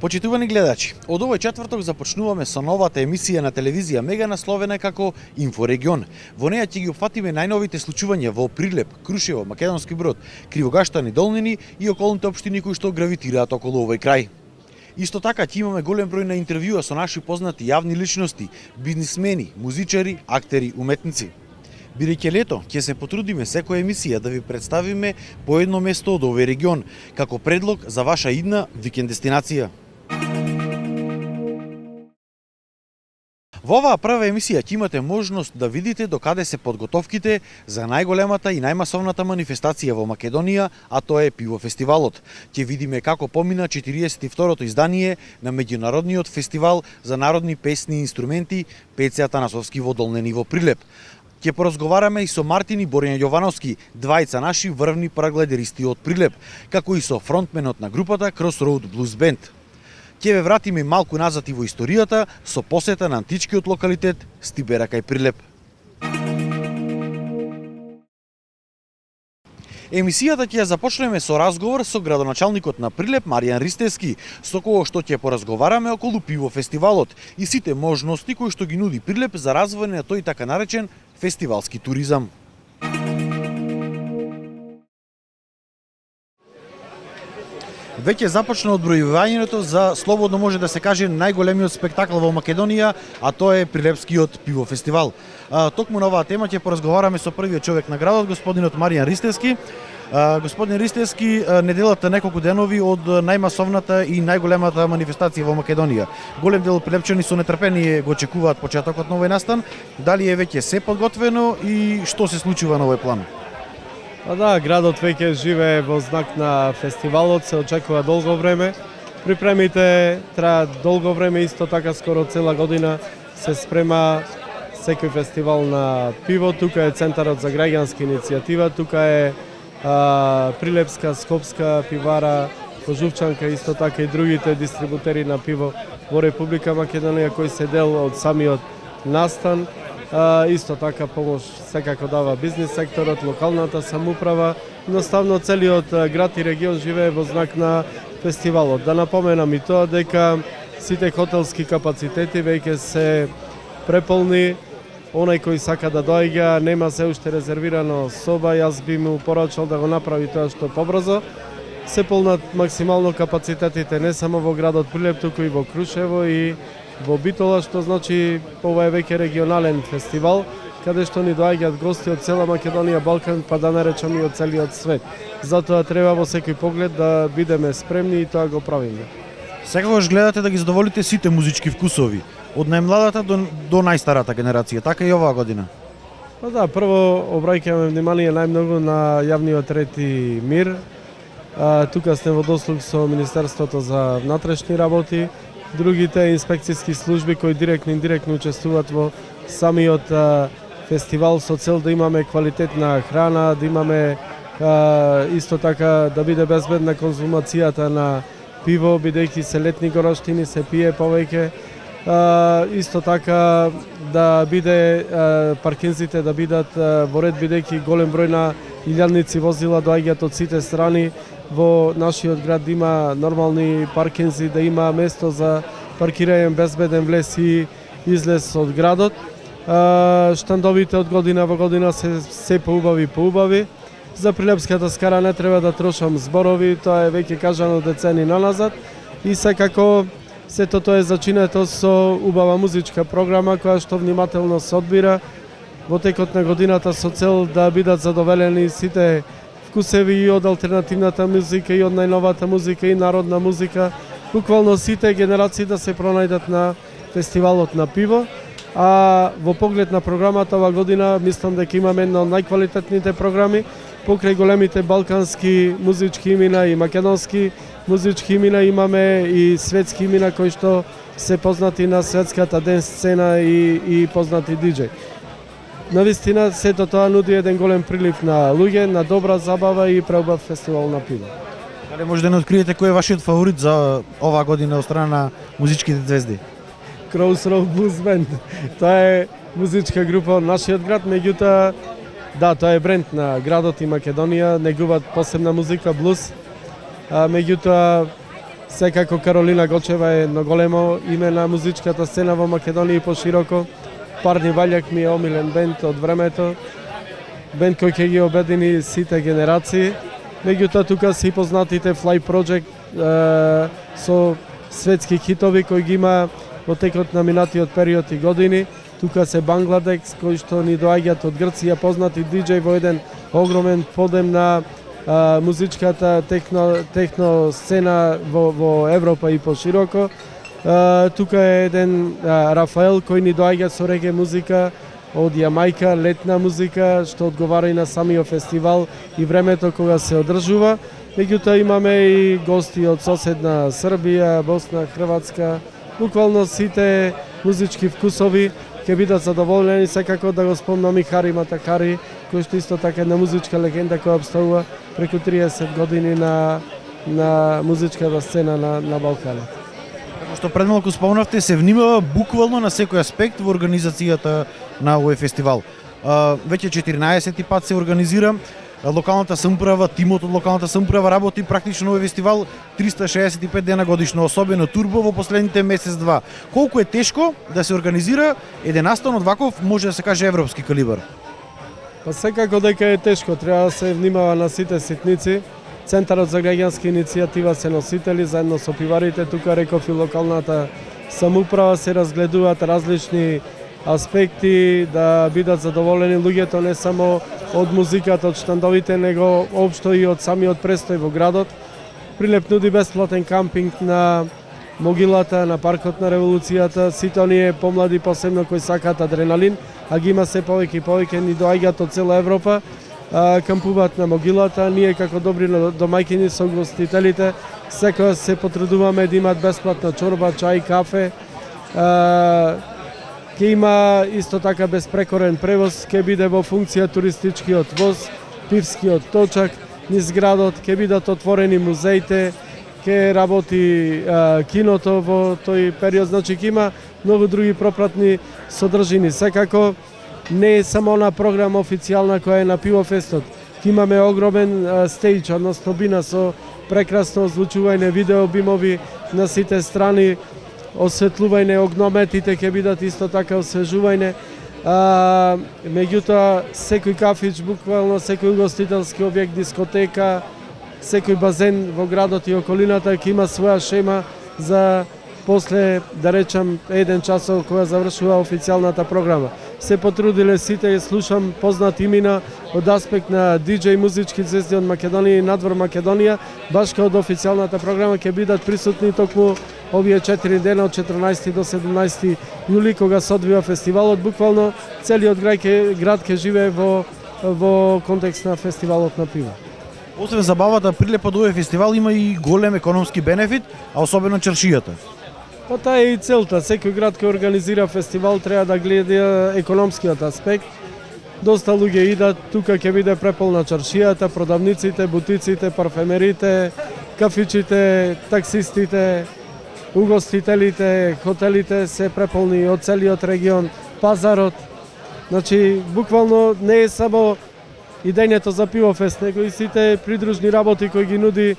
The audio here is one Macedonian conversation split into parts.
Почитувани гледачи, од овој четврток започнуваме со новата емисија на телевизија Мега насловена како Инфорегион. Во неја ќе ги опфатиме најновите случувања во Прилеп, Крушево, Македонски Брод, Кривогаштан и Долнини и околните општини кои што гравитираат околу овој крај. Исто така ќе имаме голем број на интервјуа со наши познати јавни личности, бизнисмени, музичари, актери, уметници. Бидејќи лето, ќе се потрудиме секоја емисија да ви представиме по едно место од овој регион, како предлог за ваша идна викенд дестинација. Во оваа прва емисија ќе имате можност да видите докаде се подготовките за најголемата и најмасовната манифестација во Македонија, а тоа е пивофестивалот. Ќе видиме како помина 42-то издание на меѓународниот фестивал за народни песни и инструменти Пеце Атанасовски во Долнени во Прилеп. Ќе поразговараме и со Мартин и Борјан Јовановски, двајца наши врвни параглайдеристи од Прилеп, како и со фронтменот на групата Crossroad Blues Band. Ќе ве вратиме малку назад и во историјата со посета на античкиот локалитет Стибера кај Прилеп. Емисијата ќе ја започнеме со разговор со градоначалникот на Прилеп Маријан Ристевски, со кого што ќе поразговараме околу пивофестивалот и сите можности кои што ги нуди Прилеп за развој на тој така наречен фестивалски туризам. Веќе започна одбројувањето за, слободно може да се каже, најголемиот спектакл во Македонија, а тоа е Прилепскиот пивофестивал. Токму на оваа тема ќе поразговараме со првиот човек на градот, господинот Маријан Ристевски. Господин Ристевски, неделата неколку денови од најмасовната и најголемата манифестација во Македонија. Голем дел прилепчани со нетрпение го очекуваат почетокот на овој настан. Дали е веќе се подготвено и што се случува на овој план? Да, градот веќе живее во знак на фестивалот, се очекува долго време. Припремите траат долго време, исто така скоро цела година се спрема секој фестивал на пиво. Тука е Центарот за граѓанска иницијатива, тука е Прилепска, Скопска пивара, Кожувчанка, исто така и другите дистрибутери на пиво во Република Македонија кои се дел од самиот настан. Исто така помош секако дава бизнис секторот, локалната самоуправа, едноставно целиот град и регион живее во знак на фестивалот. Да напоменам и тоа дека сите хотелски капацитети веќе се преполни. Онај кој сака да доаѓа, нема се уште резервирано соба, јас би му порачал да го направи тоа што побрзо. Се полнат максимално капацитетите не само во градот Прилеп, туку и во Крушево и во Битола, што значи ова е веќе регионален фестивал, каде што ни доаѓаат гости од цела Македонија, Балкан, па да наречам и од целиот свет. Затоа треба во секој поглед да бидеме спремни и тоа го правиме. Секогаш гледате да ги задоволите сите музички вкусови, од најмладата до најстарата генерација, така и оваа година. Да, прво обраќаме внимание најмногу на јавниот ред и мир. Тука сме во дослуг со Министерството за внатрешни работи, другите инспекцијски служби кои директно и индиректно учествуваат во самиот фестивал со цел да имаме квалитетна храна, да имаме исто така да биде безбедна конзумацијата на пиво, бидејќи се летни гороштини, се пие повеќе. Исто така да биде паркинзите да бидат во ред, бидејќи голем број на илјадници возила доаѓаат од сите страни во нашиот град, да има нормални паркинзи, да има место за паркирање, безбеден влез и излез од градот. Штандовите од година во година се поубави. За Прилепската скара не треба да трошам зборови, тоа е веќе кажано децени наназад и секако сето тоа е зачинето со убава музичка програма која што внимателно се одбира во текот на годината со цел да бидат задоволени сите вкусеви и од алтернативната музика и од најновата музика и народна музика. Буквално сите генерации да се пронајдат на фестивалот на пиво. А во поглед на програмата ова година мислам дека имаме една од најквалитетните програми покрај големите балкански музички имена и македонски музички имена, имаме и светски имена кои што се познати на светската ден сцена и познати диџеј. Навистина сето тоа нуди еден голем прилив на луѓе, на добра забава и преубав фестивал на пиво. Дали може да не откриете кој е вашиот фаворит за оваа година од страна на музичките звезди? Crossroad Blues Band. Тоа е музичка група од нашиот град, меѓутоа да, тоа е бренд на градот и Македонија, негуваат посебна музика, блуз. Меѓутоа Секако Каролина Гочева е едно големо име на музичката сцена во Македонија и пошироко. Парни Ваљак ми е омилен бенд од времето. Бенд кој ќе ги обедини сите генерации. Меѓутоа тука се и познатите Fly Project со светски хитови кои ги има во текот на минатиот период и години. Тука се Бангладекс кои што ни доаѓаат од Грција, познати диџеј во еден огромен подем на музичката техно сцена во Европа и пошироко. Тука е еден Рафаел кој ни доаѓа со реге музика од Јамајка, летна музика што одговара и на самиот фестивал и времето кога се одржува. Меѓутоа имаме и гости од соседна Србија, Босна, Хрватска. Буквално сите музички вкусови ќе бидат задоволени. Секако да го спомнам и Хари Матакари, кој што исто така една музичка легенда која обстојува преку 30 години на музичката сцена на Балканот. Како што пред малку спомнавте, се внимава буквално на секој аспект во организацијата на овој фестивал. Веќе 14 пат се организира. Локалната самоуправа, тимот од локалната самоуправа работи практично овој фестивал 365 дена годишно, особено турбо во последните месец-два. Колку е тешко да се организира еден настан од ваков, може да се каже, европски калибар? Па секако дека е тешко, треба да се внимава на сите ситници. Центарот за граѓанска иницијатива се носители заедно со пиварите, тука реков и локалната самоуправа се разгледуваат различни аспекти да бидат задоволени луѓето не само од музиката, од штандовите, него општо и од самиот престој во градот. Прилеп нуди бесплатен кампинг на могилата, на паркот на револуцијата. Сите оние помлади посебно кои сакаат адреналин, а ги има се повеќе и повеќе, ни доаѓаат од цела Европа, кампуваат на могилата. Ние како добри домаќини со гостителите секоја се потрудуваме да имаат бесплатна чорба, чај, кафе. Ке има исто така безпрекорен превоз, ке биде во функција туристичкиот воз, пивскиот точак, низ градот, ке бидат отворени музеите, ке работи киното во тој период, значи ке има многу други пропратни содржини. Секако не е само она програма официјална која е на Пивофестот. Ке имаме огромен стејдж, односно бина со прекрасно озвучување, видеобимови на сите страни, осветлување, огнометите ќе бидат исто така освежување. Меѓутоа, секој кафич, буквално секој угостителски објект, дискотека, секој базен во градот и околината ќе има своја шема за после, да речам, 1 часов кога завршува официјалната програма. Се потрудиле сите, слушам познати имена од аспект на диџеј музички звезди од Македонија и надвор Македонија, баш као од официјалната програма ќе бидат присутни токму овие 4 дена од 14 до 17 јули кога се одвива фестивалот. Буквално целиот град ќе живее во контекст на фестивалот на пиво. Освен забавата, прилепот овој фестивал има и голем економски бенефит, а особено чаршијата. Па таа е и целта. Секој град кој организира фестивал треба да гледа економскиот аспект. Доста луѓе идат, тука ќе биде преполна чаршијата, продавниците, бутиците, парфемерите, кафичите, таксистите, угостителите, хотелите се преполни од целиот регион, пазарот. Значи, буквално не е само идењето за Пивофест, него и сите придружни работи кои ги нуди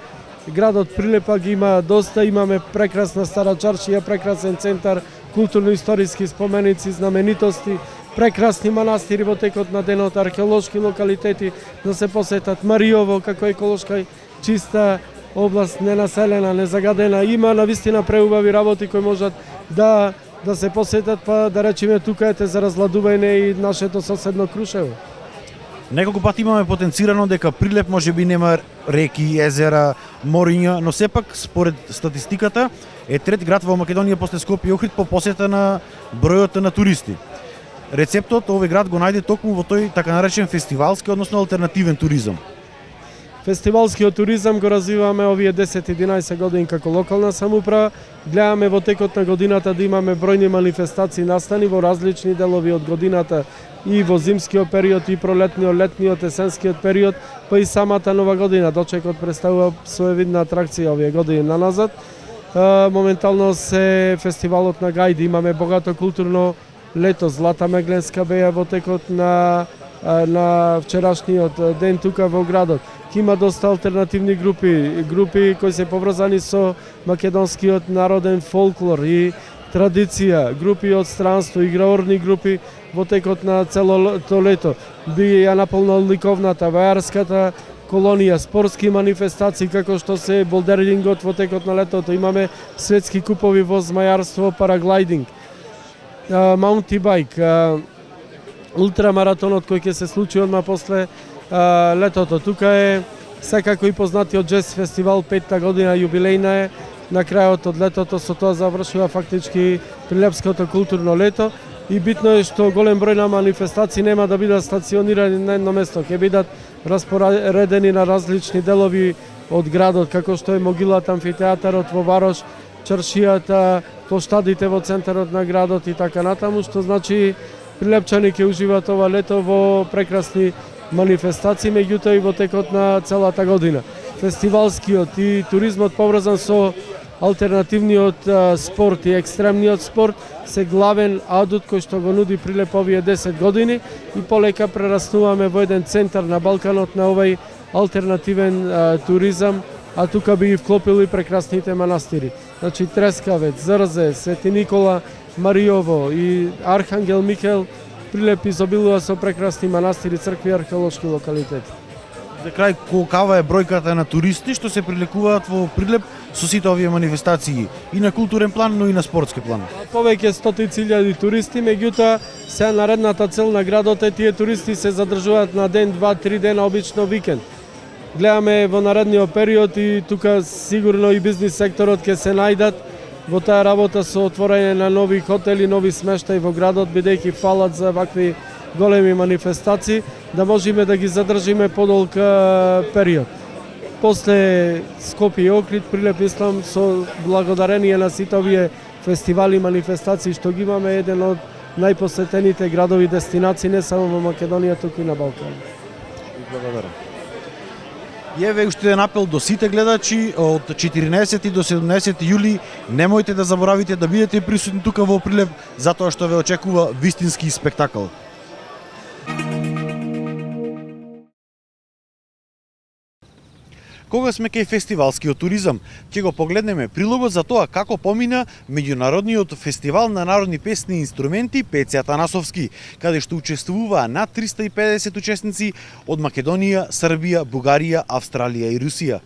градот Прилепа, ги има доста. Имаме прекрасна стара чаршија, прекрасен центар, културно-историски споменици, знаменитости, прекрасни манастири во текот на денот, археолошки локалитети да се посетат. Мариово како еколошка чиста област, ненаселена, незагадена. Има навистина преубави работи кои можат да се посетат, па да речеме тука ете за разладување и нашето соседно Крушево. Неколку пати имаме потенцирано дека Прилеп можеби нема реки, езера, мориња, но сепак според статистиката е трет град во Македонија после Скопје и Охрид по посета на бројот на туристи. Рецептот овој град го најде токму во тој така наречен фестивалски, односно алтернативен туризам. Фестивалскиот туризам го развиваме овие 10-11 години како локална самоуправа. Гледаме во текот на годината да имаме бројни манифестации настани во различни делови од годината, и во зимскиот период, и пролетниот, летниот, есенскиот период, па и самата нова година. Дочекот представува своевидна атракција овие години наназад. Моментално се фестивалот на Гајди, имаме богато културно лето, Злата Мегленска беја во текот на на вчерашниот ден тука во градот. Има доста алтернативни групи кои се поврзани со македонскиот народен фолклор и традиција, групи од странство, играорни групи во текот на целото лето. Би ја наполнал ликовната, вајарската колонија, спортски манифестации како што се болдерингот во текот на летото. Имаме светски купови во змајарство, параглайдинг, маунтибајк, ултрамаратонот кој ќе се случи одма после летото. Тука е секако и познатиот джез фестивал, 5-та година јубилејна е на крајот од летото, со тоа завршува фактички Прилепското културно лето и битно е што голем број на манифестации нема да бидат стационирани на едно место, ќе бидат распоредени на различни делови од градот, како што е могилата, амфитеатарот во Варош, чаршијата, плоштадите во центарот на градот и така натаму, што значи прилепчани ќе уживаат ова лето во прекрасни манифестации, меѓутоа и во текот на целата година. Фестивалскиот и туризмот поврзан со алтернативниот спорт и екстремниот спорт се главен адут кој што го нуди Прилеп овие 10 години и полека прераснуваме во еден центар на Балканот на овој алтернативен туризам, а тука би ги вклопили прекрасните манастири. Значи Трескавец, Зрзе, Свети Никола, Мариово и Архангел Михел. Прилеп изобилува со прекрасни манастири, цркви и археолошки локалитети. За крај, колкава е бројката на туристи што се прилекуваат во Прилеп со сите овие манифестации и на културен план, но и на спортски план? Повеќе стотици илјади туристи, меѓутоа сега наредната цел на градот е тие туристи се задржуваат на ден, 2-3 дена, обично викенд. Гледаме во наредниот период и тука сигурно и бизнис секторот ќе се најдат во таа работа со отворање на нови хотели, нови смештаи во градот, бидејќи фалат за вакви големи манифестации, да можеме да ги задржиме подолг период. После Скопје и Охрид, Прилеп, мислам, со благодарение на сите овие фестивали и манифестации што ги имаме, еден од најпосетените градови дестинации не само во Македонија, туку и на Балкан. Благодарам. И еве уште еден апел до сите гледачи, од 14 до 17 јули немојте да заборавите да бидете присутни тука во Прилеп, затоа што ве очекува вистински спектакл. Кога сме кај фестивалскиот туризам, ќе го погледнеме прилогот за тоа како помина меѓународниот фестивал на народни песни и инструменти Пеце Атанасовски, каде што учествуваа над 350 учесници од Македонија, Србија, Бугарија, Австралија и Русија.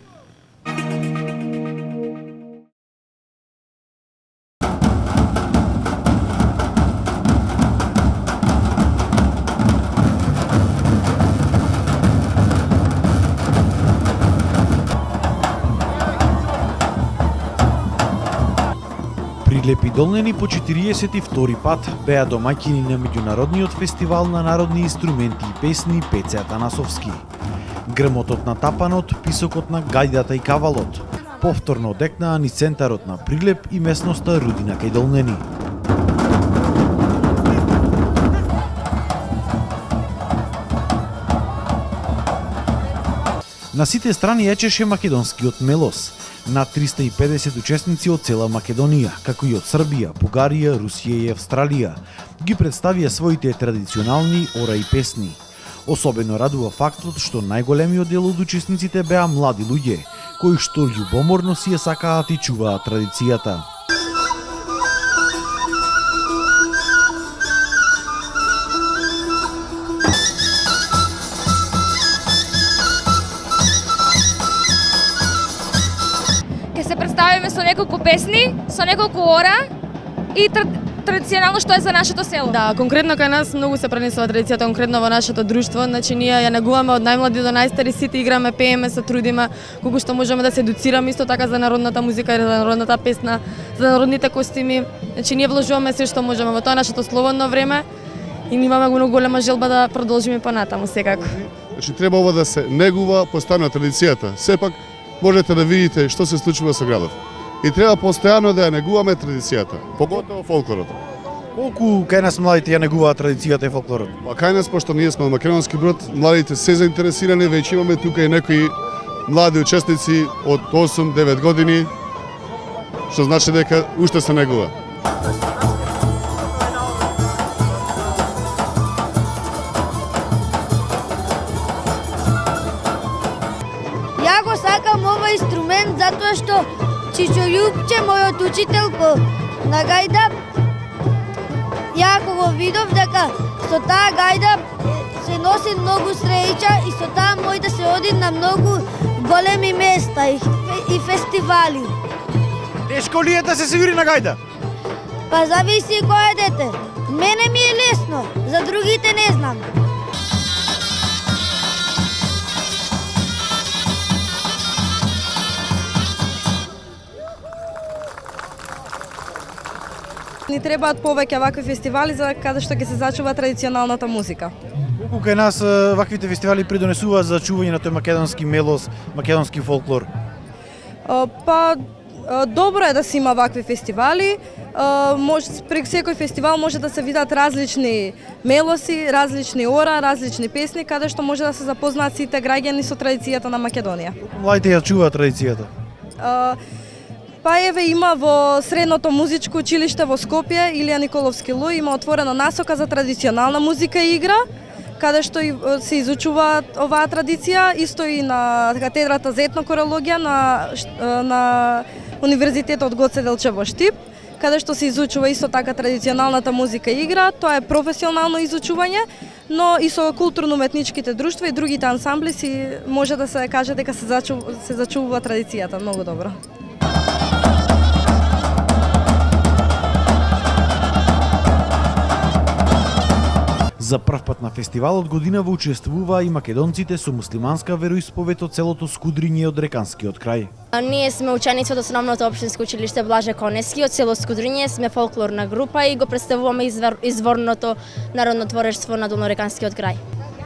Прилеп и Долнени по 42 пат беа домаќини на меѓународниот фестивал на народни инструменти и песни Пеце Атанасовски. Грмотот на тапанот, писокот на гајдата и кавалот повторно одекнаа низ центарот на Прилеп и месноста Рудина кај Долнени. На сите страни ечеше македонскиот мелос. Над 350 учесници од цела Македонија, како и од Србија, Бугарија, Русија и Австралија, ги представија своите традиционални ораи песни. Особено радува фактот што најголемиот дел од учесниците беа млади луѓе, кои што љубоморно си ја сакаат и чуваат традицијата. Представиме со неколку песни, со неколку ора и традиционално што е за нашето село. Да, конкретно кај нас многу се пренесува традицијата конкретно во нашето друштво, значи ние ја негуваме од најмлади до најстари, сите играме, пееме, се трудиме колку што можеме да се едуцираме исто така за народната музика и за народната песна, за народните костими. Значи ние вложуваме се што можеме во тоа нашето слободно време и имаме многу голема желба да продолжиме понатаму секако. Значи треба ова да се негува постојано традицијата. Сепак можете да видите што се случува со градот. И треба постојано да ја негуваме традицијата, поготово фолклорот. Колку кај нас младите ја негуваат традицијата и фолклорот? Па кај нас, пошто ние сме македонски брод, младите се заинтересирани, веќе имаме тука и некои млади учесници од 8-9 години, што значи дека уште се негува. бенд затоа што Чичо Јупче, мојот учител на гајда, ја кога го видов дека со таа гајда се носи многу среќа и со таа може да се оди на многу големи места и фестивали. Тешко ли е да се свири на гајда? Па зависи кој е дете. Мене ми е лесно, за другите не знам. Ни требаат повеќе вакви фестивали за каде што ќе се зачува традиционалната музика. Колку кај нас ваквите фестивали придонесуваат за чување на тој македонски мелос, македонски фолклор? Па добро е да се има вакви фестивали. Пред секој фестивал може да се видат различни мелоси, различни ора, различни песни, каде што може да се запознаат сите граѓани со традицијата на Македонија. Младите ја чуваат традицијата. Па еве има во Средното музичко училиште во Скопје, Илија Николовски Луј, има отворена насока за традиционална музика и игра, каде што се изучува оваа традиција, исто и на катедрата за етнокорологија на Универзитетот Гоце Делчев во Штип, каде што се изучува исто така традиционалната музика и игра. Тоа е професионално изучување, но и со културно-уметничките друштва и другите ансамбли може да се каже дека се зачувува традицијата многу добро. За прв пат на фестивалот годинава учествуваа и македонците со муслиманска вероисповед од селото Скудриње од Реканскиот крај. Ние сме ученици од Основното општинско училиште Блаже Конески од село Скудриње, сме фолклорна група и го представуваме изворното народно творештво на Долнореканскиот крај.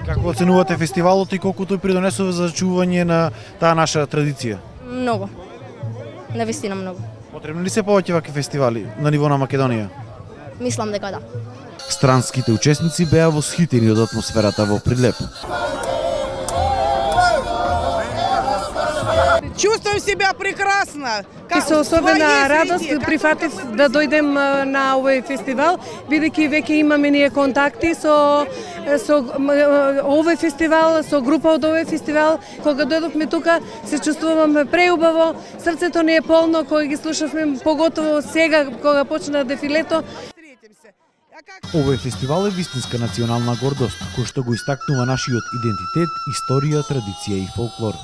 Како оценувате фестивалот и колку тој придонесува за зачување на таа наша традиција? Многу. Навистина многу. Потребни ли се повеќе вакви фестивали на ниво на Македонија? Мислам дека да. Странските учесници беа восхитени од атмосферата во Прилеп. Чувствувам себя прекрасно. И со особена радост прифатив да дојдем на овој фестивал, бидејќи веќе имаме ние контакти со овој фестивал, со група од овој фестивал. Кога дојдовме тука, се чувствуваме преубаво, срцето ни е полно кога ги слушавме, поготово сега кога почна дефилето. Овој фестивал е вистинска национална гордост, кој што го истакнува нашиот идентитет, историја, традиција и фолклор.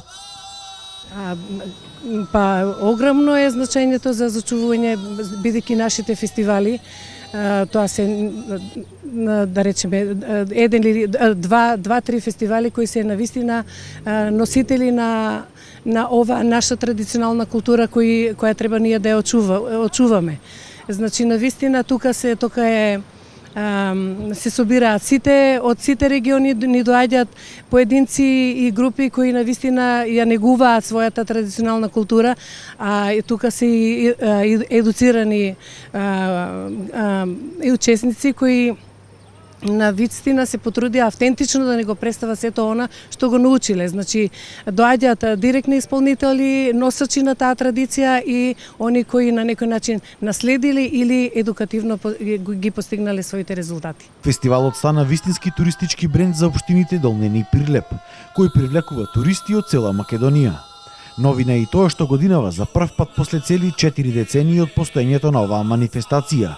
Па огромно е значењето за зачувување, бидејќи нашите фестивали, тоа се, да речеме, еден или два-три фестивали кои се навистина носители на ова наша традиционална култура која треба ние да ја очуваме. Значи, навистина тука се собираат од сите региони, ни доаѓаат поединци и групи кои навистина ја негуваат својата традиционална култура, а тука се едуцирани и учесници кои на вистина се потрудија автентично да не го представа сето она што го научиле. Значи, доаѓаат директни исполнители, носачи на таа традиција и они кои на некој начин наследили или едукативно ги постигнале своите резултати. Фестивалот стана вистински туристички бренд за општините Долнени и Прилеп, кој привлекува туристи од цела Македонија. Новина е и тоа што годинава за прв пат после цели 4 децении од постоењето на оваа манифестација.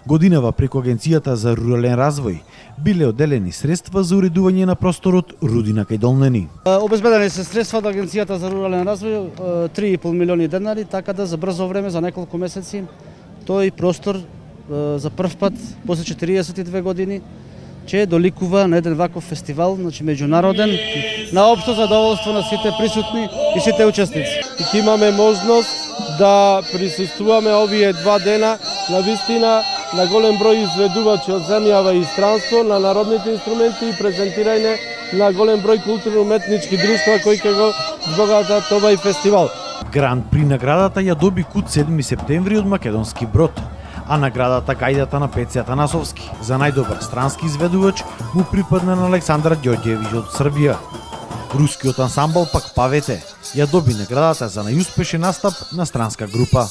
Годинава преку Агенцијата за рурален развој биле одделени средства за уредување на просторот Рудина кај Долнени. Обезбедени се средства од Агенцијата за рурален развој 3,5 милиони денари, така да за брзо време, за неколку месеци, тој простор за прв пат после 42 години ќе доликува на еден ваков фестивал, значи меѓународен, на општо задоволство на сите присутни и сите учесници. И ќе имаме можност да присуствуваме овие 2 дена на вистина на голем број изведувачи од земјава и странство на народните инструменти и презентирање на голем број културно-уметнички друштва кои ќе го збогатат овај фестивал. Гран при наградата ја доби КУТ 7 септември од Македонски Брод, а наградата гајдата на Пеце Атанасовски за најдобар странски изведувач му припадна на Александра Ѓорѓевиќ од Србија. Рускиот ансамбл пак Павете ја доби наградата за најуспешен настап на странска група.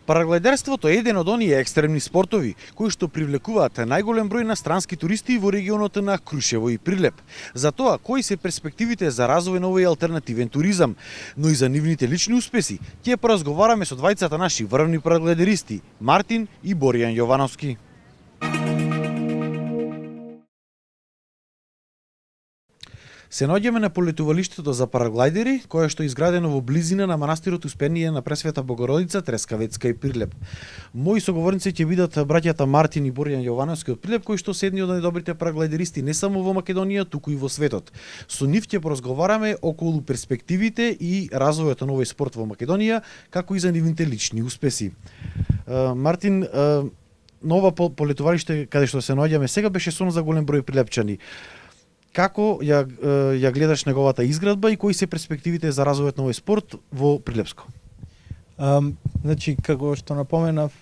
Параглайдерството е еден од оние екстремни спортови кои што привлекуваат најголем број на странски туристи во регионот на Крушево и Прилеп. За тоа, кои се перспективите за развој на овој алтернативен туризам, но и за нивните лични успеси, ќе поразговараме со двајцата наши врвни параглайдеристи, Мартин и Боријан Јовановски. Се наоѓаме на полетувалиштето за параглайдери, кое што е изградено во близина на манастирот Успение на Пресвета Богородица, Трескавецка и Прилеп. Мои соговорници ќе бидат браќата Мартин и Боријан Јовановски од Прилеп, кои што се едни од најдобрите параглайдеристи не само во Македонија, туку и во светот. Со нив ќе поразговараме околу перспективите и развојот на овој спорт во Македонија, како и за нивните лични успеси. Мартин, нова полетувалиште каде што се наоѓаме сега беше сон за голем број прилепчани. Како ја гледаш неговата изградба и кои се перспективите за развојот на овој спорт во Прилепско? Значи, како што напоменав,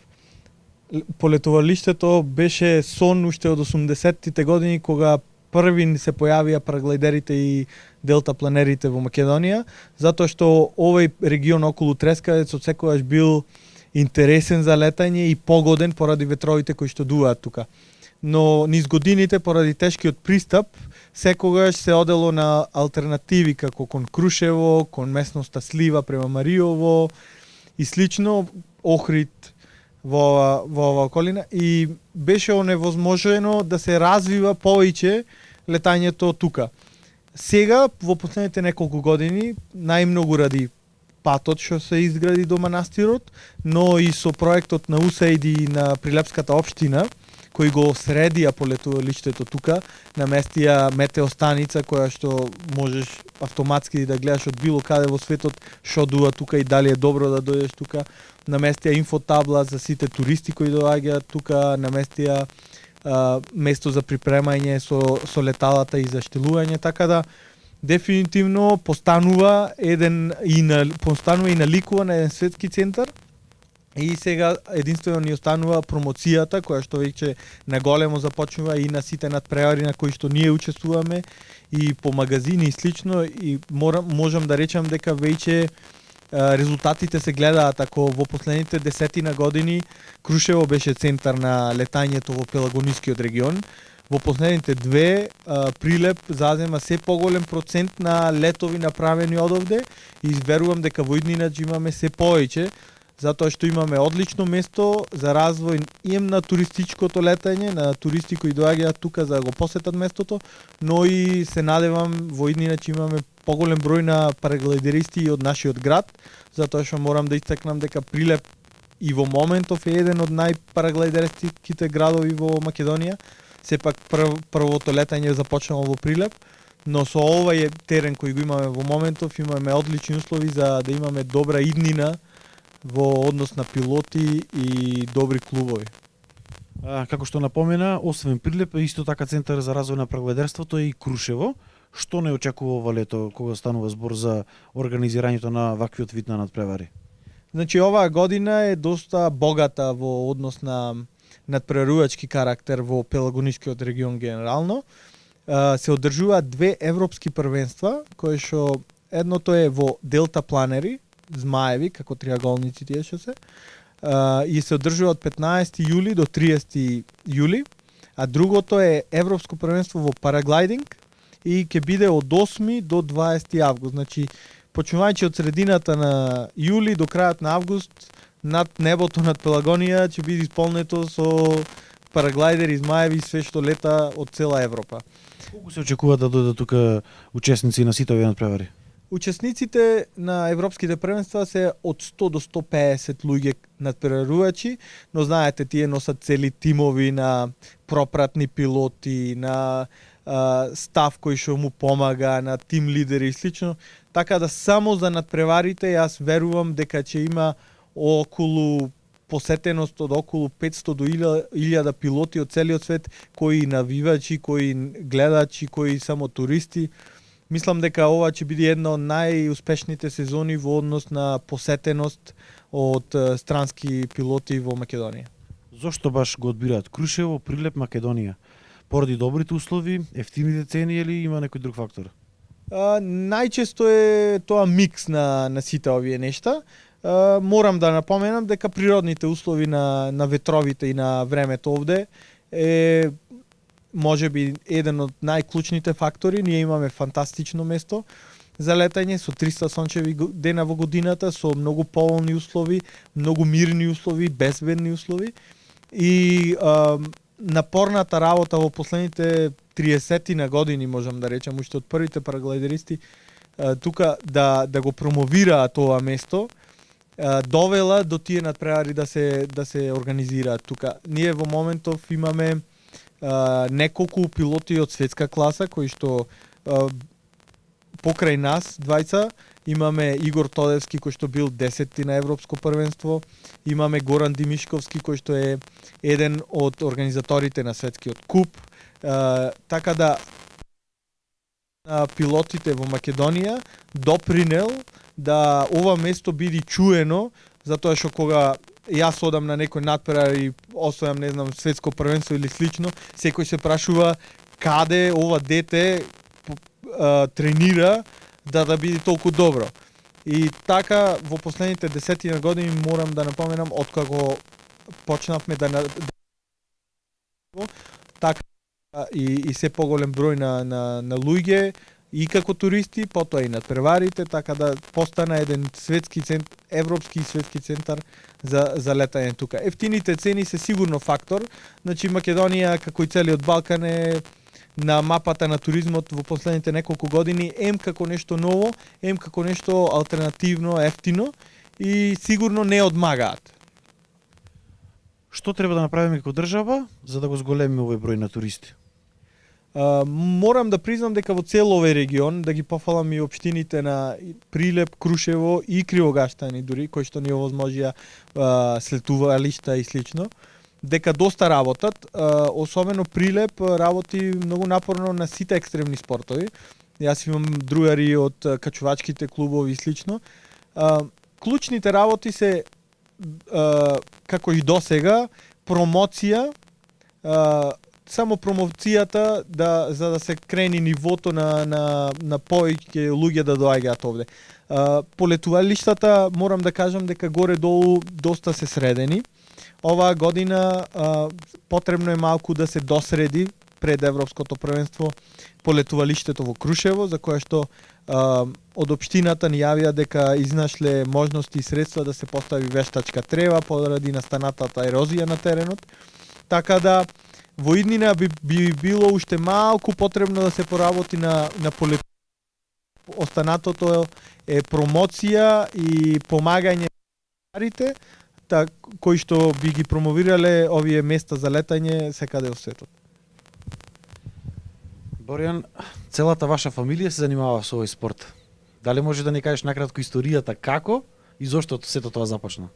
полетувалиштето беше сон уште од 80-тите години, кога први се појавија параглайдерите и делтапланерите во Македонија, затоа што овој регион околу Трескавец од секогаш бил интересен за летање и погоден поради ветровите кои што дуваат тука. Но низ годините, поради тешкиот пристап, секогаш се одело на алтернативи како кон Крушево, кон местноста Слива према Мариово и слично, Охрид во оваа околина, и беше оневозможено да се развива повеќе летањето тука. Сега, во последните неколку години, најмногу ради патот што се изгради до манастирот, но и со проектот на USAID и на Прилепската општина, кои го средија полетувалиштето тука, наместија метеостаница која што можеш автоматски да гледаш од било каде во светот што дува тука и дали е добро да дојдеш тука, наместија инфотабла за сите туристи кои доаѓаат тука, наместија место за припремање со леталата и заштилување, така да дефинитивно постанува и наликува на еден светски центар. И сега единствено ни останува промоцијата, која што веќе наголемо започнува и на сите надпревари на кои што ние учествуваме и по магазини и слично, и можам да речам дека веќе резултатите се гледаат. Ако во последните 10 години Крушево беше центар на летањето во Пелагонискиот регион, во последните две Прилеп зазема се поголем процент на летови направени одовде и верувам дека во иднина имаме се повеќе, затоа што имаме одлично место за развој и на туристичкото летање, на туристи кои доаѓаат тука за да го посетат местото, но и се надевам во иднина че имаме поголем број на параглайдеристи и од нашиот град, затоа што морам да истакнам дека Прилеп и во моментов е еден од најпараглайдеристките градови во Македонија. Сепак првото летање започнало во Прилеп, но со овој терен кој го имаме во моментов имаме одлични услови за да имаме добра иднина во однос на пилоти и добри клубови. Како што напомена, освен Прилеп, исто така центар за развој на параглайдерството е и Крушево. Што не очекува ова лето кога станува збор за организирањето на ваквиот вид на надпревари? Значи, оваа година е доста богата во однос на надпреварувачки карактер во Пелагонискиот регион генерално. Се одржуваат две европски првенства, кои што едното е во делтапланери, змаеви, како триаголници тие што се, и се одржува од 15 јули до 30 јули, а другото е Европско првенство во параглайдинг и ќе биде од 8 до 20 август. Значи, почнувајќи од средината на јули до крајот на август, над небото над Пелагонија ќе биде исполнето со параглайдери, змаеви и све што лета од цела Европа. Колку се очекува да дојдат тука учесници на сите овие надпревари? Учесниците на европските првенства се од 100 до 150 луѓе надпреварувачи, но знаете, тие носат цели тимови на пропратни пилоти, на став кој што му помага, на тим лидери и слично. Така да само за надпреварите јас верувам дека ќе има околу посетеност од околу 500 до 1000 пилоти од целиот свет, кои навивачи, кои гледачи, кои само туристи. Мислам дека ова ќе биде една од најуспешните сезони во однос на посетеност од странски пилоти во Македонија. Зошто баш го одбираат Крушево, Прилеп, Македонија? Поради добрите услови, ефтините цени или има некој друг фактор? Најчесто е тоа микс на сите овие нешта. морам да напоменам дека природните услови на ветровите и на времето овде е може би еден од најклучните фактори. Ние имаме фантастично место за летање со 300 сончеви дена во годината, со многу поволни услови, многу мирни услови, безбедни услови и напорната работа во последните 30 на години, можам да речам, уште од првите параглайдеристи тука да го промовираат тоа место, довела до тие надпревари да се организираат тука. Ние во моментов имаме неколку пилоти од светска класа кои што покрај нас двајца имаме Игор Тодевски кој што бил 10-ти на европско првенство, имаме Горан Димишковски кој што е еден од организаторите на светскиот куп, така да пилотите во Македонија допринел да ова место биде чуено, затоа што кога јас одам на некој надпревар и освојам, не знам, светско првенство или слично, секој се прашува каде ова дете тренира да биде толку добро. И така во последните 10 години морам да напоменам откако почнавме така и се поголем број на луѓе и како туристи, потоа и надпреварите, така да постана еден светски центар, европски и светски центар за летање тука. Ефтините цени се сигурно фактор, значи Македонија како и целиот Балкан е на мапата на туризмот во последните неколку години, како нешто ново, како нешто алтернативно, ефтино и сигурно не одмагаат. Што треба да направиме како држава за да го зголемиме овој број на туристи? Морам да признам дека во цел овој регион, да ги пофалам и општините на Прилеп, Крушево и Кривогаштани дури, кои што ни овозможија слетувалишта и слично, дека доста работат, особено Прилеп работи многу напорно на сите екстремни спортови. Јас имам другари од качувачките клубови и слично. Клучните работи се како и досега промоција, само промоцијата за да се крени нивото на повеќе луѓе да доаѓаат овде. Полетувалиштата морам да кажам дека горе-долу доста се средени. Оваа година потребно е малку да се досреди пред Европското првенство полетувалиштето во Крушево, за кое што од општината ни јавија дека изнашле можности и средства да се постави вештачка трева поради настанатата ерозија на теренот. Така да во иднина би било уште малку потребно да се поработи на полетувалиштето. Останатото е промоција и помагање на кои што би ги промовирале овие места за летање секаде во светот. Боријан, целата ваша фамилија се занимава со овој спорт. Дали може да ни кажеш накратко историјата како и зошто сето тоа започна?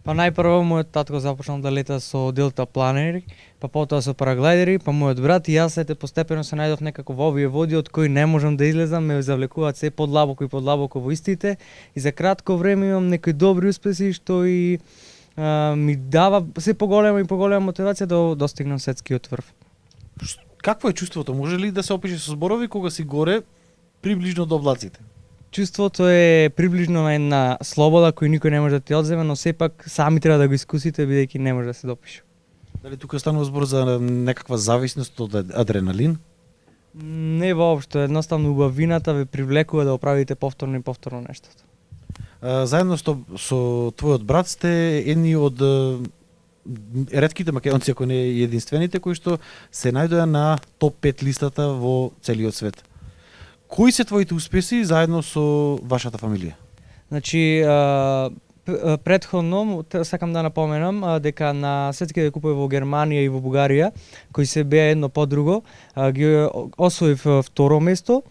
Па најпрво мојот татко започнал да лета со делтапланери, па потоа со параглайдери, па мојот брат и јас постепено се најдов некако во овие води од кои не можам да излезам, ме завлекуваат се подлабоко и подлабоко во истите и за кратко време имам некои добри успеси што и ми дава се поголема и поголема мотивација да достигнам светскиот врв. Какво е чувството? Може ли да се опише со зборови кога си горе приближно до облаците? Чувството е приближно на една слобода кој никој не може да ти одземе, но сепак сами треба да го искусите бидејќи не може да се допише. Дали тука станува збор за некаква зависност од адреналин? Не воопшто, едноставно убавината ве привлекува да оправите повторно и повторно нештото. Заедно со твојот брат сте едни од ретките македонци, ако не единствените, кои што се најдоа на топ 5 листата во целиот свет. Кои се твоите успеси заедно со вашата фамилија? Значи, претходно сакам да напоменам дека на светските купови во Германија и во Бугарија, кои се беа едно по друго, ги освоив второ место.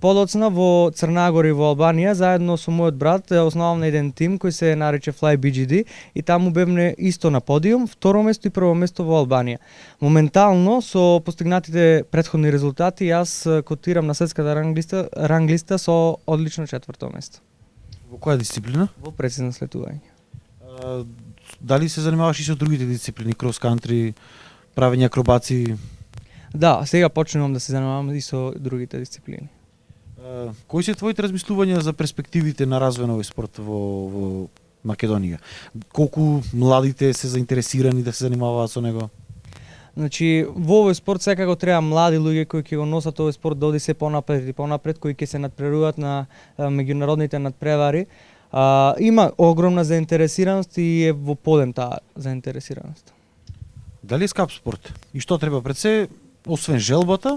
Подоцна во Црна Гора и во Албанија, заедно со мојот брат, основам на еден тим кој се нарече Fly BGD и таму бевме исто на подиум, второ место и прво место во Албанија. Моментално со постигнатите претходни резултати јас котирам на светската ранглиста со одлично четврто место. Во која дисциплина? Во прецизно слетување. Дали се занимаваш и со другите дисциплини, крос кантри, правење акробаци? Да, сега почнувам да се занимавам и со другите дисциплини. Кои се твоите размислувања за перспективите на развој на овој спорт во Македонија. Колку младите се заинтересирани да се занимаваат со него? Значи, во овој спорт секако треба млади луѓе кои ќе го носат овој спорт да оди се понапред и понапред, кои ќе се надпреваруваат на меѓународните надпревари. Има огромна заинтересираност и е во подем таа заинтересираност. Дали е скап спорт? И што треба пред се, освен желбата,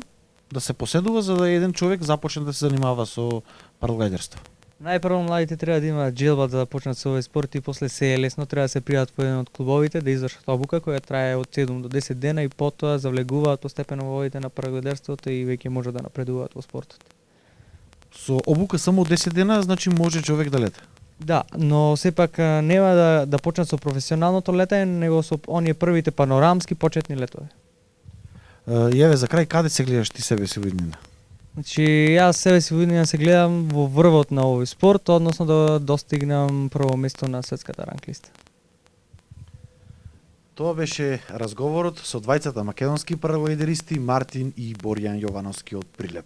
да се поседува за да еден човек започне да се занимава со параглайдерство? Најпрво младите треба да имаат желба да почнат со овој спорт и после се е лесно, треба да се пријават во еден од клубовите, да извршат обука која трае од 7 до 10 дена и потоа завлегуваат постепено во водите на параглайдерството и веќе може да напредуваат во спортот. Со обука само од 10 дена, значи може човек да лета? Да, но сепак нема да почнат со професионалното летање, него со оние првите панорамски почетни летови. Јаве, за крај, каде се гледаш ти себе си во иднина? Значи, јас себе си во иднина се гледам во врвот на овој спорт, односно да достигнам прво место на светската ранглиста. Тоа беше разговорот со двајцата македонски параглайдеристи Мартин и Борјан Јовановски од Прилеп.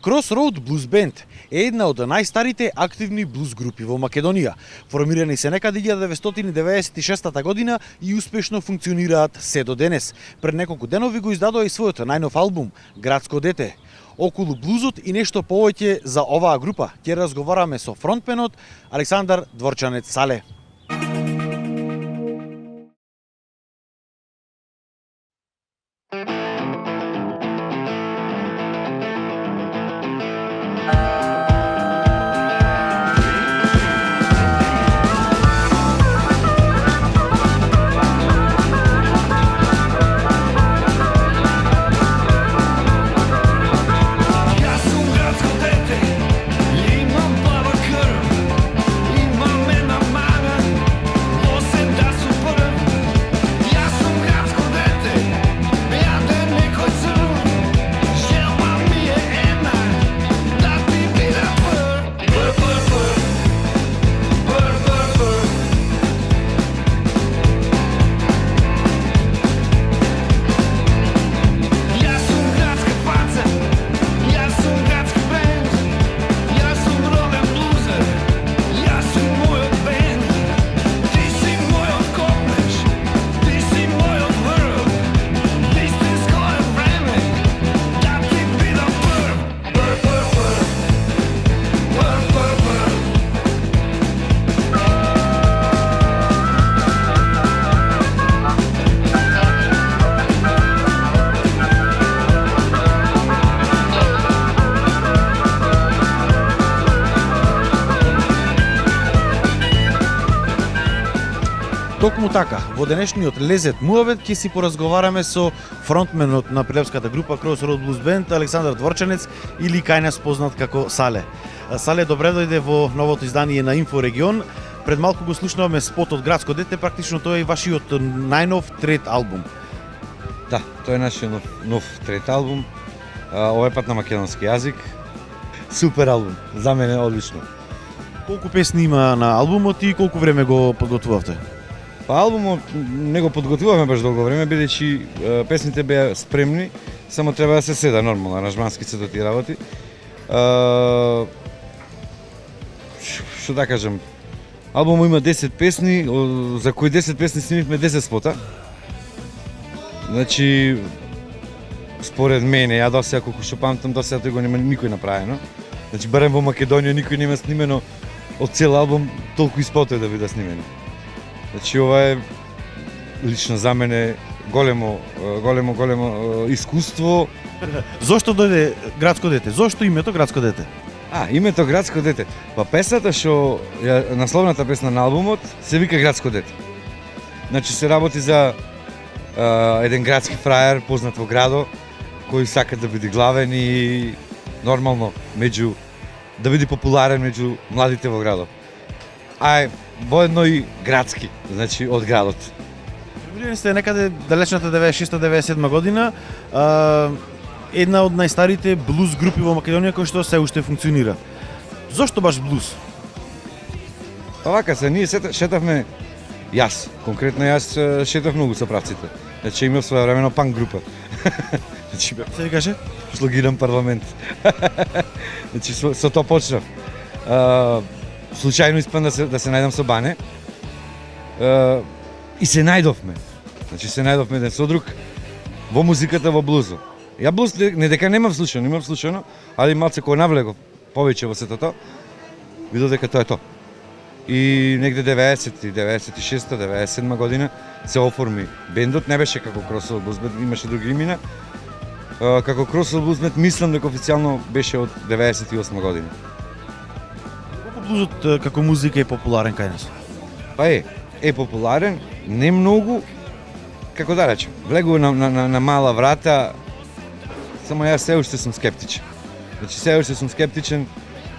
Crossroad Blues Band е една од најстарите активни блуз групи во Македонија. Формирани се некаде 1996 година и успешно функционираат се до денес. Пред неколку денови го издадоа и својот најнов албум Градско дете. Околу блузот и нешто повеќе за оваа група ќе разговараме со фронтменот Александар Дворчанец Сале. Токму така, во денешниот Лезет муабет ќе си поразговараме со фронтменот на прилепската група Crossroad Blues Band Александар Дворчанец или кај нас познат како Сале. Сале, добре дојде во новото издание на Инфорегион. Пред малку го слушнаваме спотот Градско дете, практично тоа е вашиот најнов трет албум. Да, тоа е нашиот нов трет албум. Овој пат на македонски јазик. Супер албум, за мене одлично. Колку песни има на албумот и колку време го подготвувавте? Па албумот не го подготвувавме баш долго време, бидејќи песните беа спремни, само треба да се седа нормално, аранжмански се до тие работи. Што да кажам, албумот има 10 песни, за кои 10 песни снимивме 10 спота. Значи, според мене, ја досега колку што памтам, досега тој го нема никој направено. Значи, барем во Македонија никој нема снимено од цел албум толку и спотови да биде снимени. Значи, ова е лично за мене големо искуство. Зошто дојде Градско дете? Зошто името Градско дете? Името Градско дете. Па песната што насловната песна на албумот се вика Градско дете. Значи се работи за еден градски фраер познат во градо кој сака да биде главен и нормално да биде популарен меѓу младите во градот. Воедно и градски, значи од градот. Формирани сте некаде далечната 96-97 година, една од најстарите блуз групи во Македонија кој што се уште функционира. Зошто баш блуз? Па вака се, ние шетавме, конкретно јас шетав многу со правците. Значи имав своевремено панк група. Значи бев Се ви каже? слугиран парламент. Значи со тоа почнав. Случајно испадна да се најдам со Бане. И се најдовме. Значи се најдовме еден со друг во музиката, во блузот. Ја блуз не дека немав слушано, али малце кога навлегов повеќе во сето тоа, видов дека тоа е тоа. И негде 96-97 година се оформи бендот, не беше како Crossover Blues Band, имаше други имена. Како Crossover Blues Band мислам дека официјално беше од 98 година. Колку блузот како музика е популарен кај нас? Па е популарен, не многу, како да речем, влегува на мала врата, само јас се уште сум скептичен. Значи се уште сум скептичен,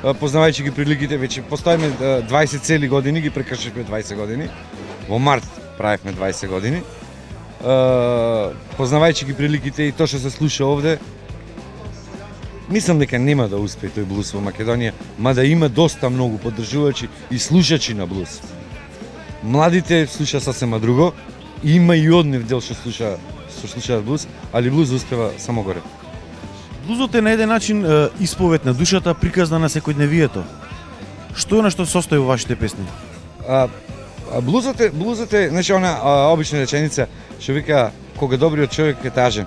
познавајќи ги приликите, веќе постоиме 20 цели години, ги прекршивме 20 години. Во март правевме 20 години. Познавајќи ги приликите и тоа што се слуша овде, мислам дека нема да успее тој блуз во Македонија, мада има доста многу поддржувачи и слушачи на блуз. Младите слуша сасема друго, има и од нив дел што слушаат блуз, али блуз успева само горе. Блузот е на еден начин исповед на душата, приказна на секојдневието. Што е на што се состои во вашите песни? Блузот е, значи она обична реченица што вика кога добриот човек е тажен,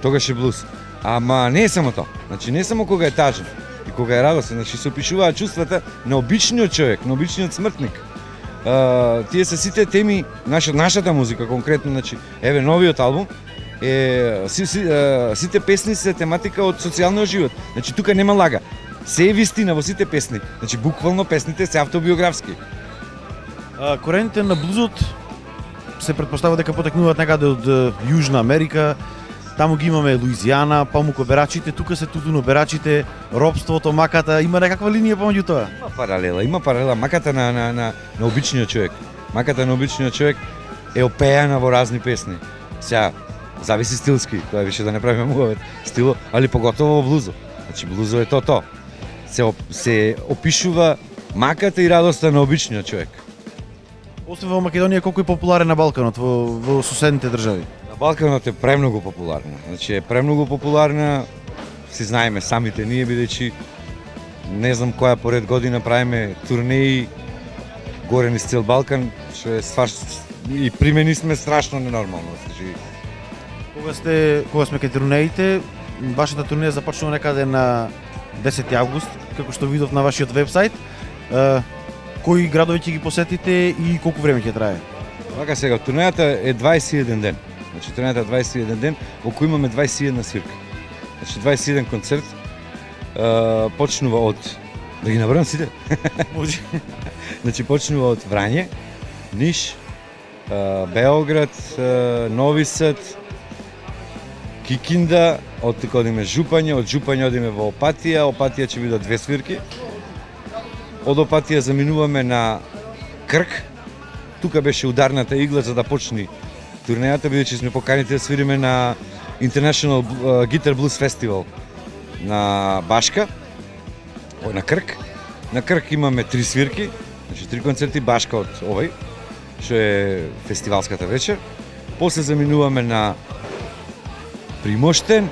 тогаш е блуз. Ама не е само тоа. Значи не е само кога е тажен и кога е радосен, значи се опишуваат чувствата на обичниот човек, на обичниот смртник. Тие се сите теми, нашата музика конкретно, значи еве новиот албум сите песни се тематика од социјалниот живот. Значи тука нема лага. Се е вистина во сите песни. Значи буквално песните се автобиографски. Корените на блузот се претпоставува дека потекнуваат некаде од Јужна Америка. Таму ги имаме Луизијана, памукоберачите, тука се тутуноберачите, робството, маката, има некаква линија помеѓу тоа? Има паралела. Маката на обичниот човек. Маката на обичниот човек е опеана во разни песни. Сега, зависи стилски, тоа више да не правиме муавет стило, али поготово во блузо. Значи блузо е тоа. Се опишува маката и радоста на обичниот човек. Освен во Македонија, колку е популарен на Балканот, во соседните држави? На Балканот е премногу популарна. Значи е премногу популарна, си знаеме самите ние, бидејќи не знам која поред година правиме турнеи горе низ цел Балкан, што е и примени сме страшно ненормално. Значи, Кога сме кај турнеите, вашата турнеја започнува некаде на 10 август, како што видов на вашиот вебсайт. Кои градови ќе ги посетите и колку време ќе трае? Вака сега, турнејата е 21 ден. Значи турнејата е 21 ден, во кој имаме 21 свирка. Значи 21 концерт. Почнува од, да ги набрам сите? Може. Значи почнува од Врање, Ниш, Београд, Нови Сад, Кикинда, од тука одиме Жупање, од Жупање одиме во Опатија ќе бидат 2 свирки. Од Опатија заминуваме на Крк. Тука беше ударната игла за да почне турнејата, бидејќи сме поканите да свириме на International Guitar Blues Festival на Башка, на Крк. На Крк имаме 3 свирки, значи 3 концерти, Башка од овој, што е фестивалската вечер. После заминуваме на Примоштен,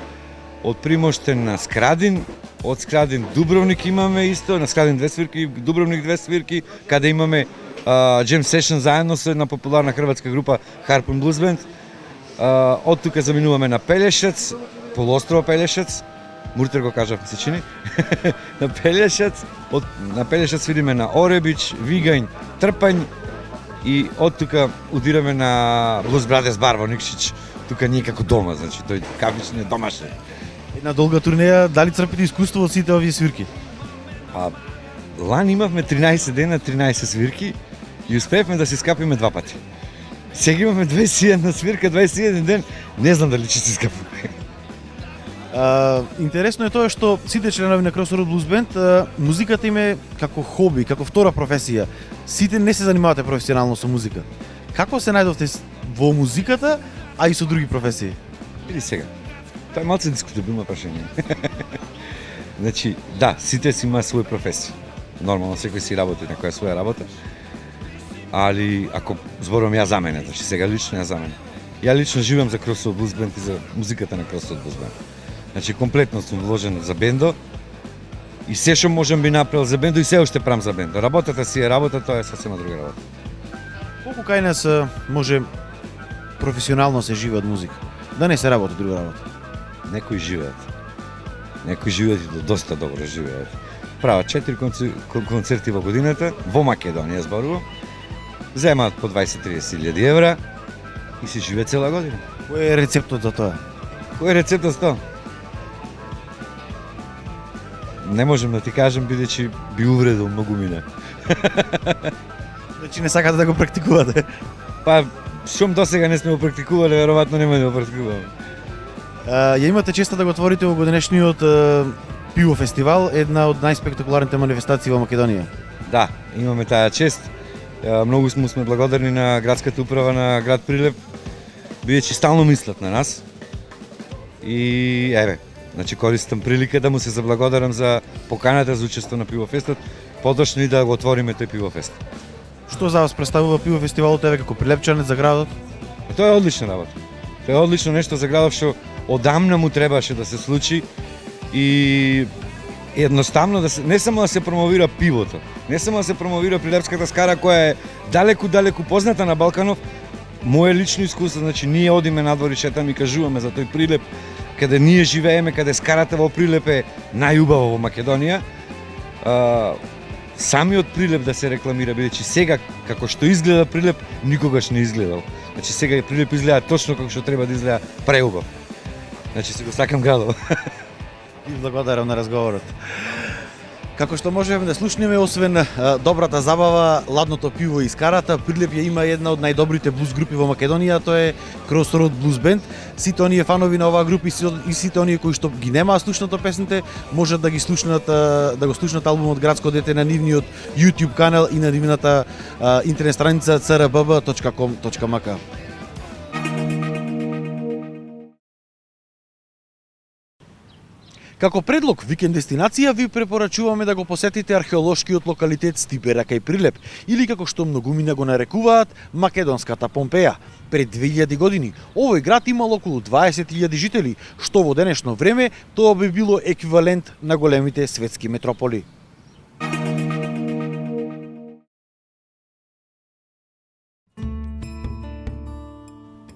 од Примоштен на Скрадин, од Скрадин Дубровник имаме исто, на Скрадин 2 свирки, Дубровник 2 свирки, каде имаме Jam Session заедно со една популарна хрватска група Harpoon Blues Band. Од тука заминуваме на Пелешец, полуострова Пелешец, Муртер го кажав, се чини, на Пелешец, на Пелешец свириме на Оребич, Вигањ, Трпањ и од тука удираме на Blues Brothers бар во Никшич. Тука ние како дома, значи тој кафич не домашен. Една долга турнеја, дали црпите искуство од сите овие свирки? Лани имавме 13 дена, 13 свирки и успеевме да се скапиме 2 пати. Сега имаме 21 свирка, 21 ден, не знам дали ќе се скапиме. Интересно е тоа што сите членови на Crossover Blues Band, музиката им е како хоби, како втора професија. Сите не се занимавате професионално со музика. Како се најдовте во музиката, а и со други професии? Или сега. Тоа е малце дискутабилно прашање. Значи, да, сите си имаат своја професија. Нормално, секој си работи некоја своја работа. Али, ако зборувам ја за мене, значи сега лично ја за мене. Ја лично живеам за Crossroad Blues Band и за музиката на Crossroad Blues Band. Значи комплетно сум вложен за бендо и се што можам би направил за бендо и се уште правам за бендо. Работата си е работа, тоа е сасема друга работа. Колку кај нас може професионално се живее од музика? Да не се работи друга работа. Некои живеат. Некои живеат и доста добро живеат. Прават 4 концерти во годината во Македонија зборувам. Земаат по 20-30 илјади евра и се живее цела година. Кој е рецептот за тоа? Кој е рецептот за тоа? Не можем да ти кажем, бидејќи би увредил многу мине. Значи не сакате да го практикувате? Па, шум досега не сме го практикувале, веројатно нема да го практикуваме. Ја имате честа да го отворите во годинешниот пиво фестивал, една од најспектакуларните манифестации во Македонија. Да, имаме таа чест. Многу сме благодарни на градската управа на град Прилеп, бидејќи стално мислат на нас. И еве, значи користам прилика да му се заблагодарам за поканата за учество на пивофестот, подошли и да го отвориме тој пивофест. Што за вас представува пиво фестивалот еве како прилепчанец за градот? Тоа е одлична работа. Тоа е одлично нешто за градот што одамна му требаше да се случи и едноставно да се, не само да се промовира пивото, не само да се промовира прилепската скара која е далеку позната на Балканов. Мое лично искуство, значи ние одиме надвор и шетаме и кажуваме за тој Прилеп, каде ние живееме, каде скарата во Прилеп е најубава во Македонија. Самиот Прилеп да се рекламира, бидејќи сега како што изгледа Прилеп, никогаш не изгледал. Значи сега Прилеп изгледа точно како што треба да изгледа, преубав. Значи си го сакам градот. И благодарам на разговорот. Како што можеме да слушнеме, освен добрата забава, ладното пиво и скарата, Прилеп ја има една од најдобрите блуз групи во Македонија, тоа е Crossroad Blues Band. Сите оние фанови на оваа група и сите оние кои што ги немаат слушнато песните, можат да ги слушнат, да го слушнат албумот Градско дете на нивниот YouTube канал и на нивната интернет страница crbb.com.mk. Како предлог викенд дестинација ви препорачуваме да го посетите археолошкиот локалитет Стибера кај Прилеп, или како што многумина го нарекуваат, македонската Помпеја. Пред 2000 години овој град имал околу 20.000 жители, што во денешно време тоа би било еквивалент на големите светски метрополи.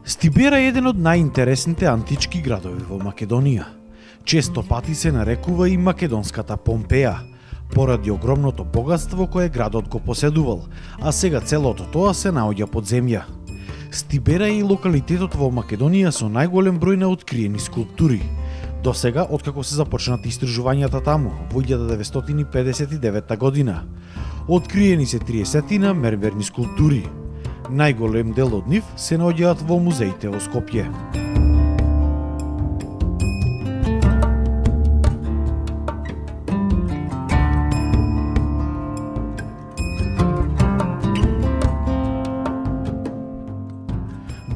Стибера е еден од најинтересните антички градови во Македонија. Често пати се нарекува и македонската Помпеја, поради огромното богатство кое градот го поседувал, а сега целото тоа се наоѓа под земја. Стибера е и локалитетот во Македонија со најголем број на откриени скулптури. До сега, откако се започнати истражувањата таму, во 1959 година, откриени се 30 мермерни скулптури. Најголем дел од нив се наоѓаат во музеите во Скопје.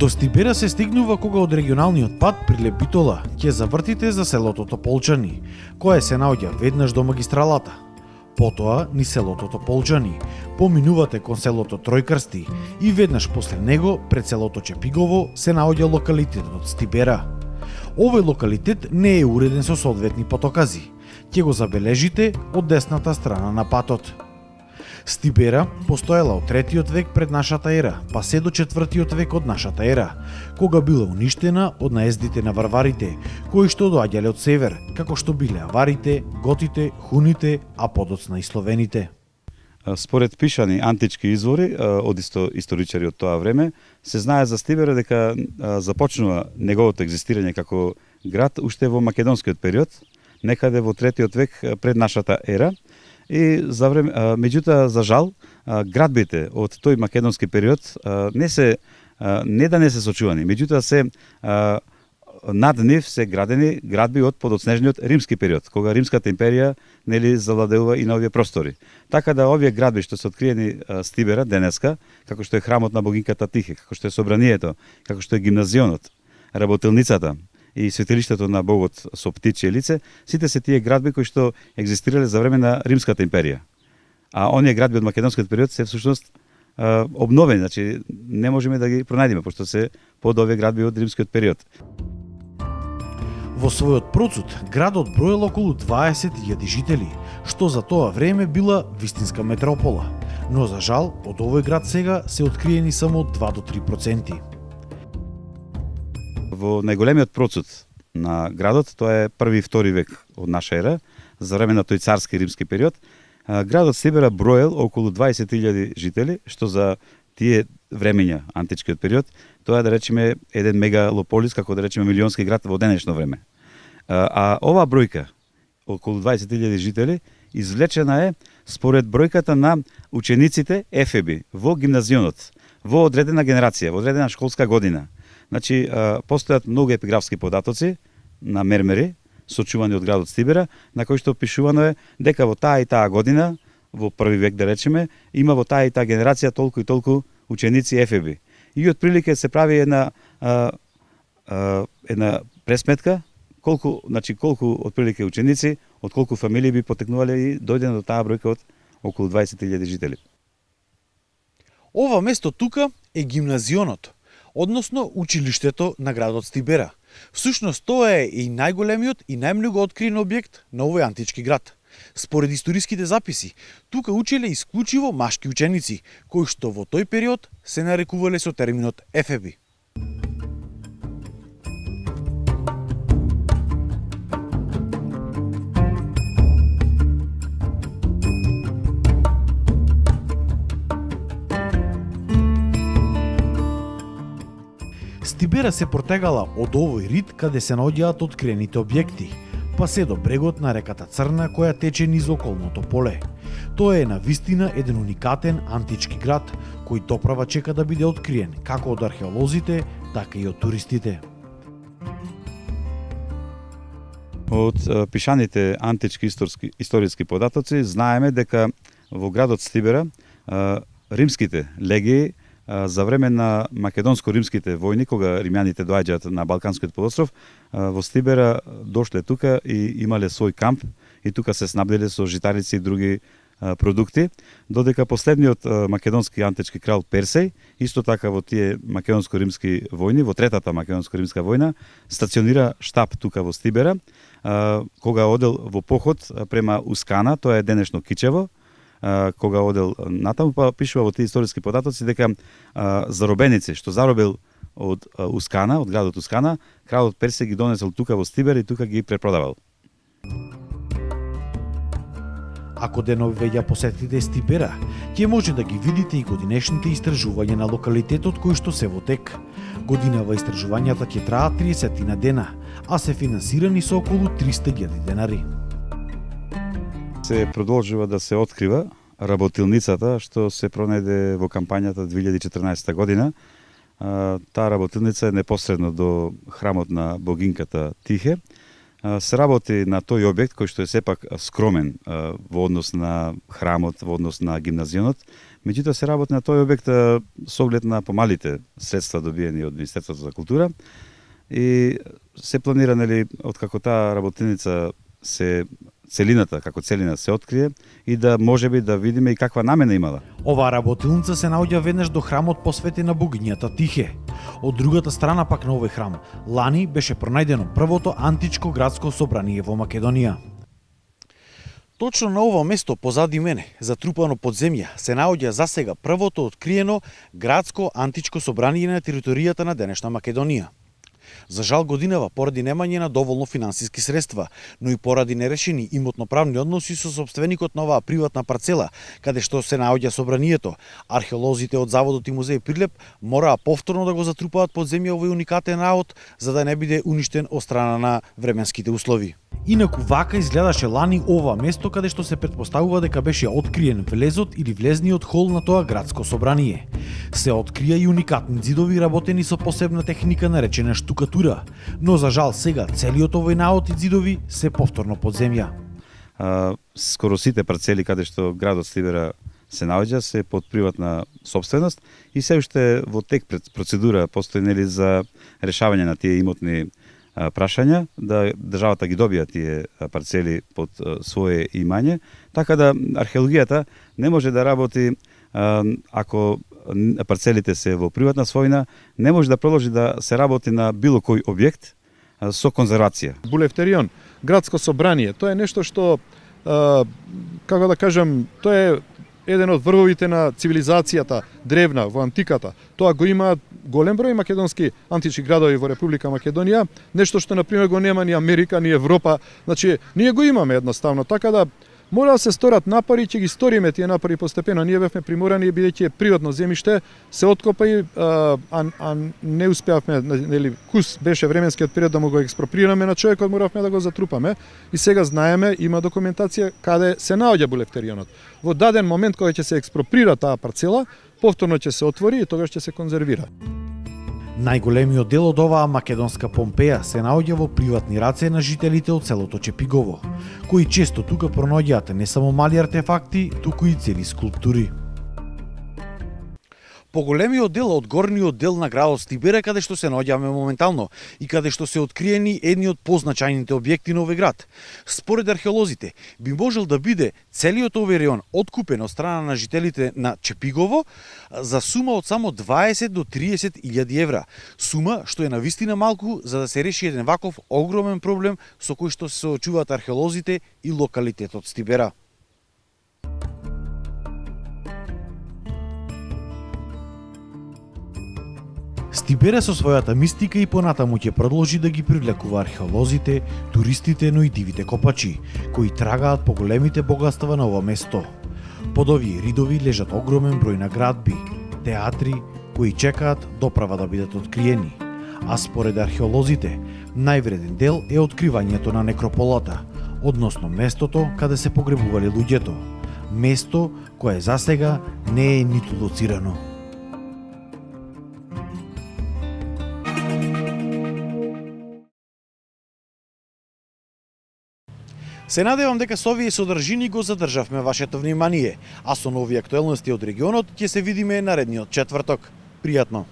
До Стибера се стигнува кога од регионалниот пат Прилеп Битола ќе завртите за селото Тополчани, кое се наоѓа веднаш до магистралата. Потоа, ни селото Тополчани, поминувате кон селото Тројкрсти и веднаш после него, пред селото Чепигово, се наоѓа локалитетот Стибера. Овој локалитет не е уреден со соодветни патокази. Ќе го забележите од десната страна на патот. Стибера постоела од 3 век пред нашата ера, па се до 4 век од нашата ера, кога била уништена од наездите на варварите, кои што доаѓале од север, како што биле аварите, готите, хуните, а подоцна и словените. Според пишани антички извори од историчари од тоа време, се знае за Стибера дека започнува неговото екзистирање како град уште во македонскиот период, некаде во 3 век пред нашата ера. И за време, меѓутоа, за жал, градбите од тој македонски период не да не се сочувани, меѓутоа се над нив се градени градби од подоцнежниот римски период, кога Римската империја нели завладеува и на овие простори. Така да овие градби што се откриени Стибера денеска, како што е храмот на богинката Тихе, како што е собранието, како што е гимназионот, работилницата и светилиштето на богот со птичје лице, сите се тие градби кои што екзистирале за време на Римската империја. А оние градби од македонскиот период се всушност обновени, значи не можеме да ги пронајдеме пошто се под овие градби од римскиот период. Во својот процуд, градот броел околу 20.000 жители, што за тоа време била вистинска метропола. Но за жал, од овој град сега се откриени само 2 до 3%. Во најголемиот процуд на градот, тоа е 1 и 2 век од наша ера, за време на тој царски римски период, градот Стибера броел околу 20.000 жители, што за тие времења, античкиот период, тоа е да речеме еден мегалополис, како да речеме милионски град во денешно време. А оваа бројка, околу 20.000 жители, извлечена е според бројката на учениците ефеби во гимназионот, во одредена генерација, во одредена школска година. Значи, постојат многу епиграфски податоци на мермери, сочувани од градот Стибера, на кој што пишувано е дека во таа и таа година, во 1 век да речеме, има во таа и таа генерација толку и толку ученици ефеби. И од прилика се прави една пресметка колку од прилика ученици, од колку фамилии би потекнувале и дојдено до таа бројка од околу 20.000 жители. Ова место тука е гимназионот, односно училиштето на градот Стибера. Всушност тоа е и најголемиот и најмногу откриен објект на овој антички град. Според историските записи, тука учеле исклучиво машки ученици, кои што во тој период се нарекувале со терминот ефеби. Стибера се протегала од овој рид каде се наоѓаат откриените објекти, па се до брегот на реката Црна која тече низ околното поле. Тоа е на вистина еден уникатен антички град кој доправа чека да биде откриен како од археолозите, така и од туристите. Од пишаните антички историски податоци знаеме дека во градот Стибера римските легии за време на македонско-римските војни, кога римјаните доаѓаат на Балканскиот полуостров, во Стибера дошле тука и имале свој камп и тука се снабделе со житарици и други продукти, додека последниот македонски антички крал Персеј, исто така во тие македонско-римски војни, во третата македонско-римска војна, стационира штаб тука во Стибера, кога одел во поход према Ускана, тоа е денешно Кичево, кога одел натаму, па пишува во тие историски податоци дека заробеници што заробил од Ускана, од градот Ускана, кралот Персеј ги донесел тука во Стибер и тука ги препродавал. Ако денови веќе посетите Стибера, ќе може да ги видите и годинешните истражувања на локалитетот кои што се во тек. Годинава истражувањата ќе траат 30 дена, а се финансирани со околу 300.000 денари. Се продолжува да се открива работилницата што се пронајде во кампањата 2014 година. Таа работилница е непосредно до храмот на богинката Тихе. Се работи на тој објект кој што е сепак скромен во однос на храмот, во однос на гимназионот. Меѓутоа се работи на тој објект со оглед на помалите средства добиени од Министерството за култура и се планира, нели, откако таа работилница целината како целина се открие и да можеби да видиме и каква намена имала. Оваа работилница се наоѓа веднаш до храмот посветен на богињата Тихе. Од другата страна пак на овој храм, лани беше пронајдено првото античко градско собрание во Македонија. Точно на ова место позади мене, затрупано под земја, се наоѓа засега првото откриено градско античко собрание на територијата на денешна Македонија. За жал годинава, поради немање на доволно финансиски средства, но и поради нерешени имотно-правни односи со сопственикот на оваа приватна парцела, каде што се наоѓа собранието, археолозите од Заводот и музеј Прилеп мораа повторно да го затрупаат под земја овој уникатен раот, за да не биде уништен од страна на временските услови. Инаку вака изгледаше лани ова место каде што се претпоставува дека беше откриен влезот или влезниот хол на тоа градско собрание. Се открија и уникатни ѕидови работени со посебна техника наречена штукатура, но за жал сега целиот овој наот и ѕидови се повторно под земја. Скоро сите парцели каде што градот Стибера се наоѓа се под приватна собственост и се уште во тек процедура постои, нели, за решавање на тие имотни прашања, да државата ги добија тие парцели под свое имање, така да археологијата не може да работи ако парцелите се во приватна својна, не може да продолжи да се работи на било кој објект со конзервација. Булевтерион, градско собрание, тоа е нешто што, како да кажам, тоа е еден од врвовите на цивилизацијата древна во антиката. Тоа го има голем број македонски антички градови во Република Македонија, нешто што на пример го нема ни Америка, ни Европа. Значи, ние го имаме едноставно, така да мора да се сторат напори, ќе ги сториме тие напори постепено. Ние бевме приморани бидејќи е приватно земјиште, се откопа и не успеавме, нели, кус беше временскиот период да му го експроприираме на човекот, моравме да го затрупаме и сега знаеме, има документација каде се наоѓа булевтерионот. Во даден момент кога ќе се експроприира таа парцела, повторно ќе се отвори и тогаш ќе се конзервира. Најголемиот дел од оваа македонска Помпеја се наоѓа во приватни раце на жителите од селото Чепигово, кои често тука пронаоѓаат не само мали артефакти, туку и цели скулптури. Поголемиот дел од горниот дел на градот Стибера, каде што се наоѓаме моментално и каде што се откриени едни од позначајните објекти на овој град. Според археолозите, би можел да биде целиот овој реон откупен од страна на жителите на Чепигово за сума од само 20 до 30 илјади евра. Сума што е навистина малку за да се реши еден ваков огромен проблем со кој што се соочуваат археолозите и локалитетот Стибера. Стибера со својата мистика и понатаму ќе продолжи да ги привлекува археолозите, туристите, но и дивите копачи, кои трагаат по големите богатства на ова место. Под овие ридови лежат огромен број наградби, театри, кои чекаат доправа да бидат откриени. А според археолозите, највреден дел е откривањето на некрополата, односно местото каде се погребувале луѓето. Место кое засега не е ниту лоцирано. Се надевам дека со овие содржини го задржавме вашето внимание, а со нови актуелности од регионот ќе се видиме наредниот четврток. Пријатно!